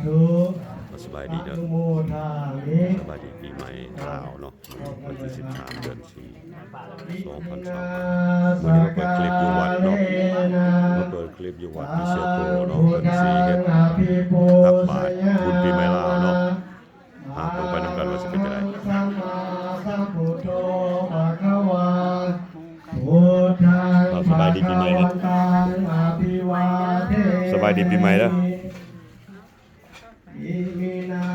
สบายดีเด้อสบายดีปีใหม่ลาวเนาะวันที่13 เดือน 4 2023วันนี้มาเปิดคลิปอยู่วัดเนาะมาเปิดคลิปอยู่วัดที่เชียงโตเนาะเพิ่นสิเฮ็ดตักบาตรบุญปีใหม่ลาวเนาะลงไปนำกันว่าสิเป็นจังไดสบายดีปีใหม่เด้อสบายดีปีใหม่เด้ออิมินา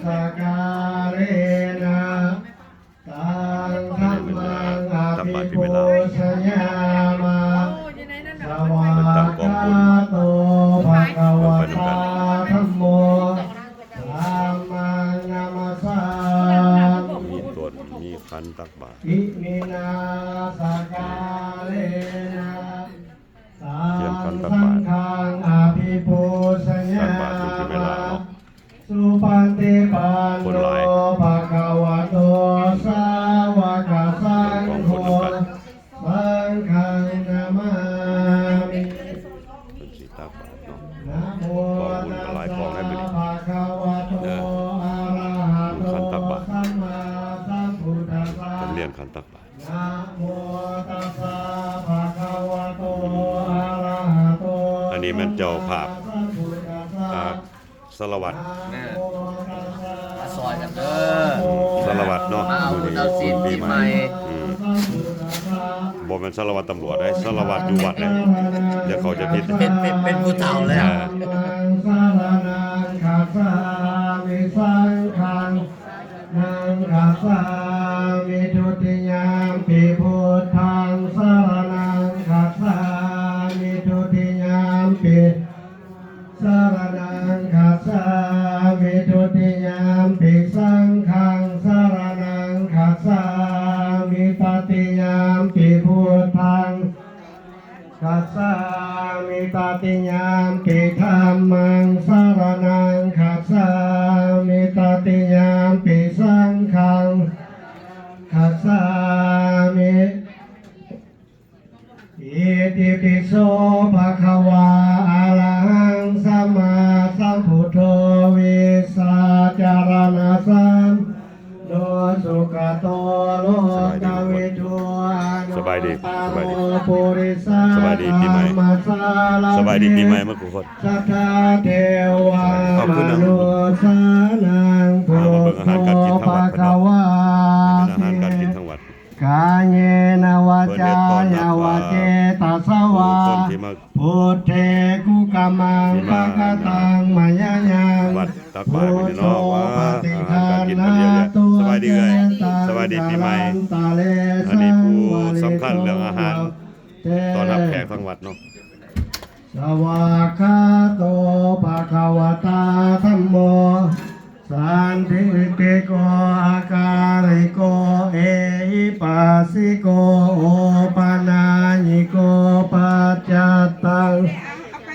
สการเรนะตังธัมมังอภิปูชยามะสวากขาโตภะคะวะตาธัมโมธัมมังนามัสสามิ มีต้นมีคันตักบาตรอิมินาสการเรนะตังธัมมังอภิปูชยามะสุปฏิปันโนภะคะวะโตสาวกสังโฆสังฆังนามามินะโมตัสสะภะคะวะโตอะระหะโตสัมมาสัมพุทธัสสะเรียนคันตักบาตรนะโมตัสสะภะคะวะโตอะระหะโตอันนี้มันเจ้าภาพสารวัตรมาซอยกันเด้อสารวัตรเนาะมาเอาบุญเอาศีลปีใหม่บ่แม่นสารวัตรตำรวจได้สารวัตรอยู่วัดเลยเดี๋ยวเขาจะผิดเป็นผู้เฒ่าแล้วนังคัสสามิทุติยามปิพุทธังสรณังคัสสามิทุติยามปิสรณังคัสสามิทุติยามปิสังฆังสรณังคัสสามิตติยามปิพุทธังคัสสามิตติยามปิธัมมังสรณังคัสสามิตติยามปิสังฆังคัสสามิอิติปิโสภะคะวะอะระหังสัมมาสัมพุทโธวิสาจารณสัมโนสุขโตโลกวิทูสบายดีสบายดีปุริสาสบายดีปีใหม่สบายดีปีใหม่มาทุกคนสัทธาเทวามนุสานังพุทโธภะคะวะเป็นอาหารการกินทั้งวัดกายเยนวาจายาวาเจตสวาพุทเทกุกามังภะคะตังมายายังวัดตักบาตรนี่เนาะว่าอาหารการกินมันเยอะๆสบายดีเลยสบายดีปีใหม่อันนี้ผู้สำคัญเรื่องอาหารตอนรับแขกทั้งวัดเนาะสวากขาโตภะคะวะตาธัมโมสันทิติโกอาการิโกเอหิปัสสิโกโอปานาญิโกปัจจัตตัง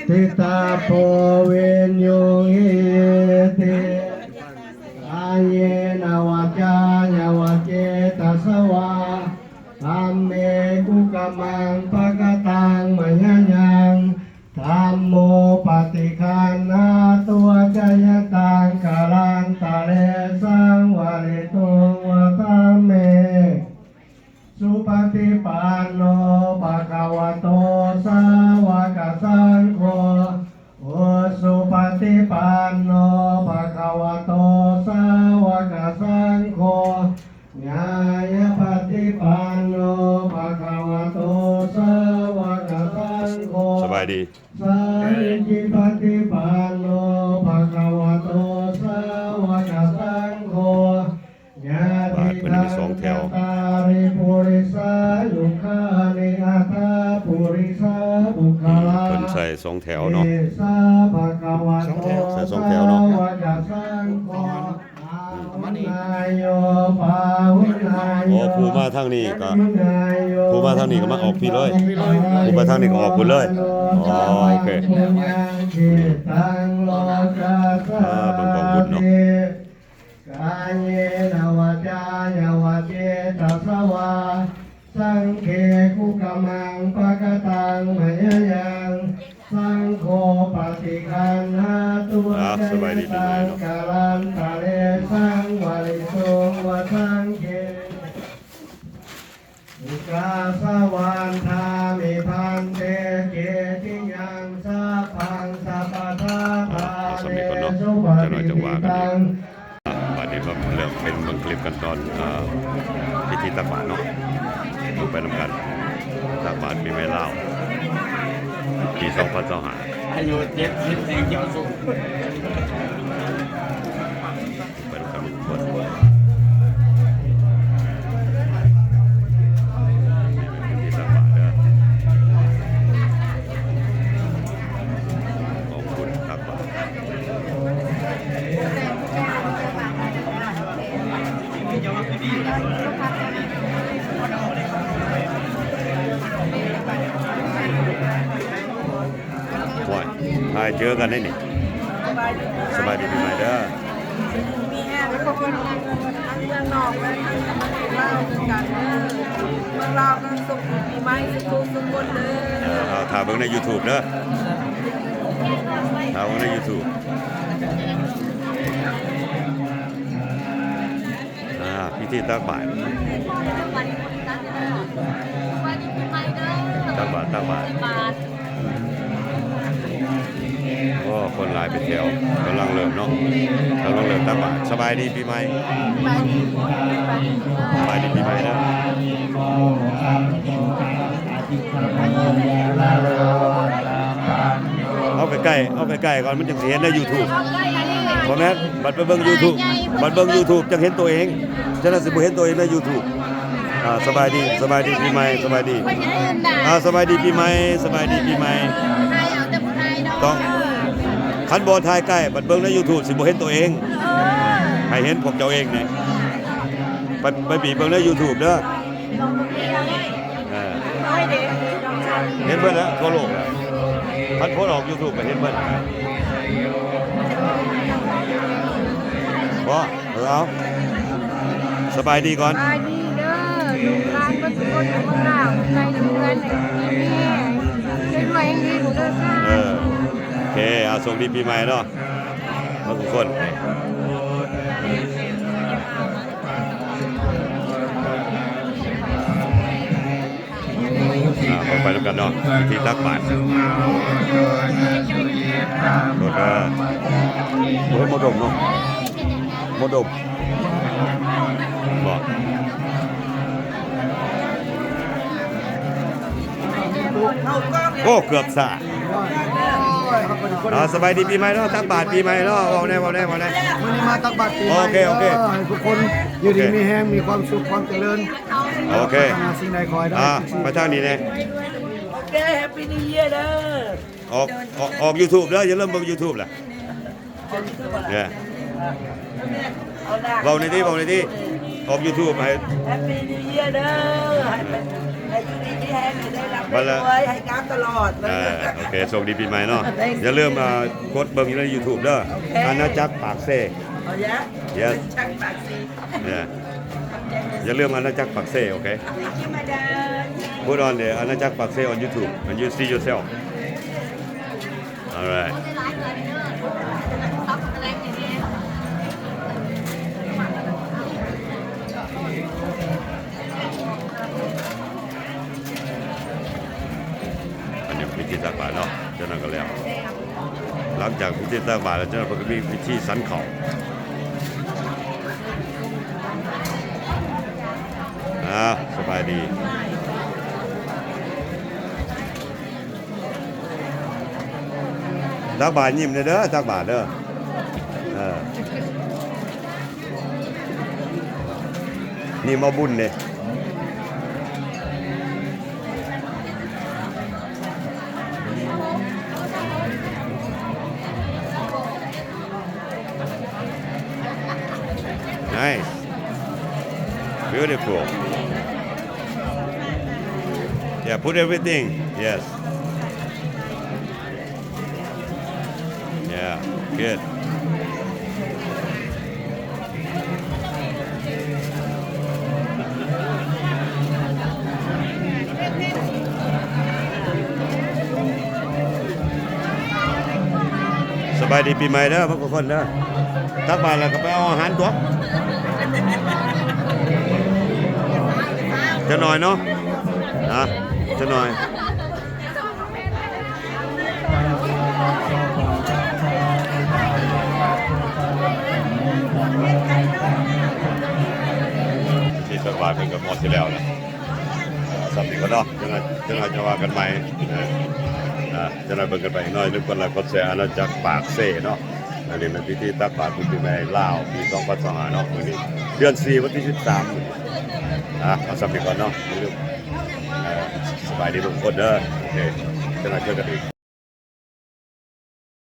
ทิตาโพเวนโยหิติอาเยนวาจายาวาเจตสวาธัมเมกุกามังภะคะตังมยยังธัมโมปฏิคันนาตัวจยตังกาลันตะเลสังวาริโตวะธัมเมสุปฏิปันโนภะคะวะโตสาวกสังโฆโอสุปฏิปันโนภะคะวะโตสาวกสังโฆญาณปฏิปันโนภะคะวะโตสาวกสังโฆสบายดีสัจจิปฏิปันโนภะคะวะโตสาวกสังโฆญาติตังตาริปุริสายุคานิอัตตาปุริสาบุคลาเพิ่นใส่2 แถวเนาะสาภะคะวะโตใส่2 แถวเนาะโอ้ผู้มาทางนี้ก็มาออกพี่เลยผู้มาทางนี้ก็ออกพุ่นเลยอ๋อโอเคเบิ่งของบุญเนาะกายเยนวาจายาวาเจตสวาสังเคกุกามังภะคะตังมยยังสังโฆปฏิคันหาโต สบายดีปีใหม่เนาะ กาลันตะเลสังวาริสุงวะสังเกอุกาสวานทามิพันเตเกติยังสัพพังสัพพะทาภาเลสุปฏิปิตัง วันนี้ก็เริ่มเป็นเบิ่งคลิปกันตอนพิธีตักบาตรเนาะลงไปนำกันตักบาตรปีใหม่ลาวปี2025 อายุ70 40สุข ไปนำกันทุกคนพิธีตักบาตรเด้อขอบคุณตักบาตรว้ายถ่ายเจอกันได้นี่สบายดีปีใหม่เด้อ มีแอบพวกคนทั้งเมืองนอกและทั้งเล่าวคือกันเด้อเมืองลาวก็สุขปีใหม่สุขสุขคนเด้อ เอาถ่ายเบิ่งใน YouTube เด้อถ่ายเบิ่งใน YouTube พิธีตักบาตรตักบาตรตักบาตรก็คนหลายไปเที่ยวกำลังเริ่มเนาะกำลังเริ่มตักบาตรสบายดีปีใหม่สบายดีปีใหม่นะเอาไปใกล้เอาไปใกล้ก่อนมันจะเห็นใน YouTube บ่แม่นบัดไปเบิ่ง YouTube บัดเบิ่ง YouTube จังเห็นตัวเองฉะนั้นสิบ่เห็นตัวเองใน YouTube สบายดีปีใหม่สบายดีสบายดีปีใหม่สบายดีปีใหม่ต้องคันบ่ถ่ายใกล้บัดเบิ่งใน YouTube สิบ่เห็นตัวเองให้เห็นพวกเจ้าเองนี่ไปบีบเบิ่งใน YouTube เด้อเห็นเบิ่แล้วทั่วโลกแล้วคันโพสต์ออก YouTube ก็เห็นเบิ่บ่เอาสบายดีก่อน สบายดีเด้อร้านก็สุขคนเมืองลาวในเดือนนี้เป็นรวยดีหนูเด้อค่ะ โอเคเอาส่งดีปีใหม่เนาะมาทุกคนไปแล้วกันเนาะพิธีตักบาตรโอ้ยโมดมเนาะโมดมบอกโอ้เกือบสะสบายดีปีใหม่เนาะตักบาตรปีใหม่เนาะบอกแน่วันนี้มาตักบาตรปีใหม่ โอเคให้ทุกคนอยู่ดีมีแห้งมีความสุขความเจริญ โอเค สิ่งใดคอยได้ มาทางนี้เนี่ย โอเคแฮปปี้นิวเยียร์เด้อออก YouTube แล้วอย่าเริ่มเบิ่ง YouTube ล่ะเนี่ยเบาในที่ออก YouTube ให้ แฮปปี้นิวเยียร์เด้อให้อยู่ดีมีแห้งให้ได้รับได้รวยให้กราฟตลอดโอเคส่งดีปีใหม่เนาะอย่าลืมกดเบิ่งอยู่ใน YouTube เด้ออาณาจักรปากเซ่ เอายะ Yes ชักปากซี yeah อย่าลืมอาณาจักรปากเซ่โอเค ที่มาเดิน Put on the อาณาจักรปากเซ่ on YouTube and you see yourself alright อันนี้พิธีตักบาตรเนาะเจ้านั่นก็แล้วหลังจากพิธีตักบาตรแล้วเจ้านั่นก็มีพิธีสันเข่าสบายดีตักบาตรยิ้มเด้อตักบาตรเด้อนี่มาบุญเนี่ยNice. Beautiful. Yeah, put everything. Yes. Yeah, good. บายดีปีใหม่เด้อพวกทุกคนเด้อตักบาตรแล้วก็ไปเอาอาหารตัวจะหน่อยเนาะจะหน่อยที่ตักบาตรเป็นกับหมดที่แล้วนะสำนึกก็เนาะจะว่ากันใหม่จะได้เบิ่งกันไปหน่อยนึกคนละกดแชร์อาณาจักรปากเซ่เนาะอันนี้เป็นพิธีตักบาตรปีใหม่ลาวปี2025เนาะมื้อนี้เดือน4วันที่13เอาสำนึกก่อนเนาะอย่าลืมสบายดีทุกคนเด้อโอเคจะได้เจอกันอีก